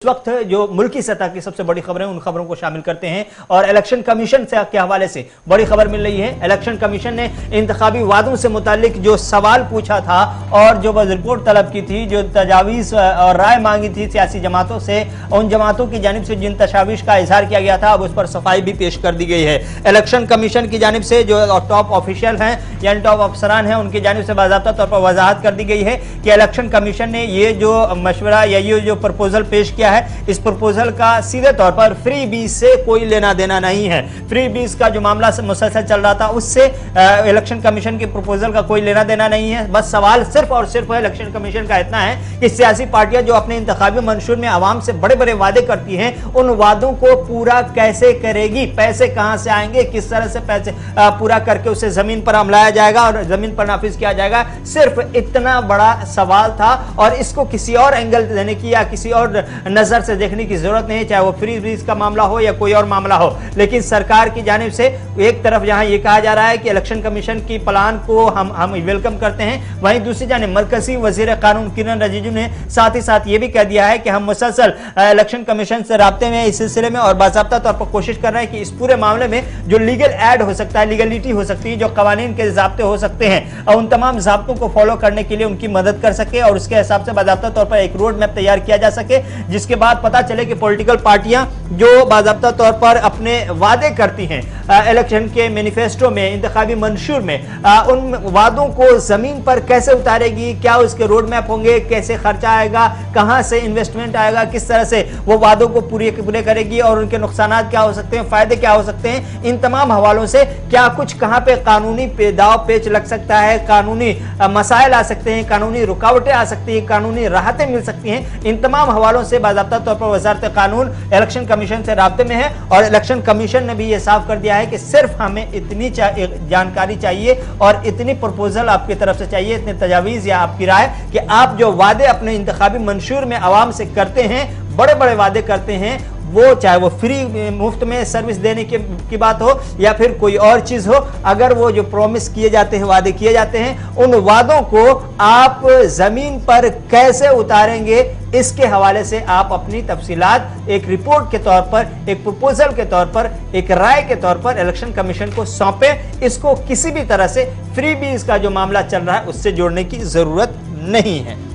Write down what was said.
इस वक्त जो मुल्की सतह की सबसे बड़ी खबरें उन खबरों को शामिल करते हैं और इलेक्शन कमीशन से के हवाले से बड़ी खबर मिल रही है। इलेक्शन कमीशन ने इंतखाबी वादों से मुतालिक जो सवाल पूछा था और जो रिपोर्ट तलब की थी, जो तजावीज़ और राय मांगी थी सियासी जमातों से, उन जमातों की जानिब से जिन तशावीश का इजहार किया गया था, अब उस पर सफाई भी पेश कर दी गई है। इलेक्शन कमीशन की जानिब से जो टॉप ऑफिशियल हैं यानी टॉप अफसरान हैं, उनकी जानिब से बाज़ाब्ता तौर पर वजाहत कर दी गई है कि इलेक्शन कमीशन ने ये जो मशवरा या ये जो प्रपोजल पेश किया है, इस प्रपोजल का सीधे तौर पर फ्री बीज से कोई लेना देना नहीं है। फ्री बीज का जो मामला मुसलसल चल रहा था उससे इलेक्शन कमीशन के प्रपोजल का कोई लेना देना नहीं है। बस सवाल सिर्फ और सिर्फ इलेक्शन कमीशन का इतना है कि सियासी पार्टियां जो अपने इंतखाबी मंशूर में आवाम से बड़े बड़े वादे करती हैं, उन वादों को पूरा कैसे करेगी, पैसे कहां से आएंगे, किस तरह से पैसे पूरा करके उसे जमीन पर अमलाया जाएगा और जमीन पर नाफिज किया जाएगा। सिर्फ इतना बड़ा सवाल था और इसको किसी और एंगल देने की या किसी और नजर से देखने की जरूरत नहीं, चाहे वो फ्री बीज का मामला हो या कोई और मामला हो। लेकिन सरकार की जानिब से एक तरफ जहां ये कहा जा रहा है कि इलेक्शन कमीशन की प्लान को हम वेलकम करते हैं, वहीं दूसरी जानिब मरकजी वजीर कानून किरण रिजिजू ने साथ ही साथ ये भी कह दिया है कि हम मुसलसल इलेक्शन कमीशन से राब्ते में इस सिलसिले में और बाकायदा तौर पर कोशिश कर रहे हैं कि इस पूरे मामले में जो लीगल एड हो सकता है, लीगलिटी हो सकती है, जो कवानीन के ज़ाब्ते हो सकते हैं, उन तमाम ज़ाब्तों को फॉलो करने के लिए उनकी मदद कर सके और उसके हिसाब से बाकायदा तौर पर एक रोड मैप तैयार किया जा सके, जिसके बाद पता चले कि पॉलिटिकल पार्टियां जो बाकायदा तौर पर अपने वादे करती हैं इलेक्शन के मैनिफेस्टो में, इंतखाबी मंशूर में, उन वादों को जमीन पर कैसे उतारेगी, क्या उसके रोड मैप होंगे, कैसे खर्चा आएगा, कहां से इन्वेस्टमेंट आएगा, किस तरह से वो वादों को पूरे करेगी और उनके नुकसानात क्या हो सकते हैं, फायदे क्या हो सकते हैं। इन तमाम हवालों से क्या कुछ कहां पे कानूनी दाव पेच लग सकता है, कानूनी मसाइल आ सकते हैं, कानूनी रुकावटें आ सकती हैं, कानूनी राहतें मिल सकती हैं, इन तमाम हवालों से बाकायदा तौर पर वज़ारत कानून इलेक्शन कमीशन से राब्ते में है। और इलेक्शन कमीशन ने भी यह साफ कर दिया है कि सिर्फ हमें इतनी जानकारी चाहिए और इतनी प्रपोजल आपकी तरफ से चाहिए, इतनी तजावीज़ या आपकी राय कि आप जो वादे अपने इंतखाबी मंशूर में आवाम से करते हैं, बड़े बड़े वादे करते हैं, वो चाहे वो फ्री मुफ्त में सर्विस देने की बात हो या फिर कोई और चीज हो, अगर वो जो प्रॉमिस किए जाते हैं, वादे किए जाते हैं, उन वादों को आप जमीन पर कैसे उतारेंगे, इसके हवाले से आप अपनी तफसीलात एक रिपोर्ट के तौर पर, एक प्रपोजल के तौर पर, एक राय के तौर पर इलेक्शन कमीशन को सौंपें। इसको किसी भी तरह से फ्री बीज का जो मामला चल रहा है उससे जोड़ने की जरूरत नहीं है।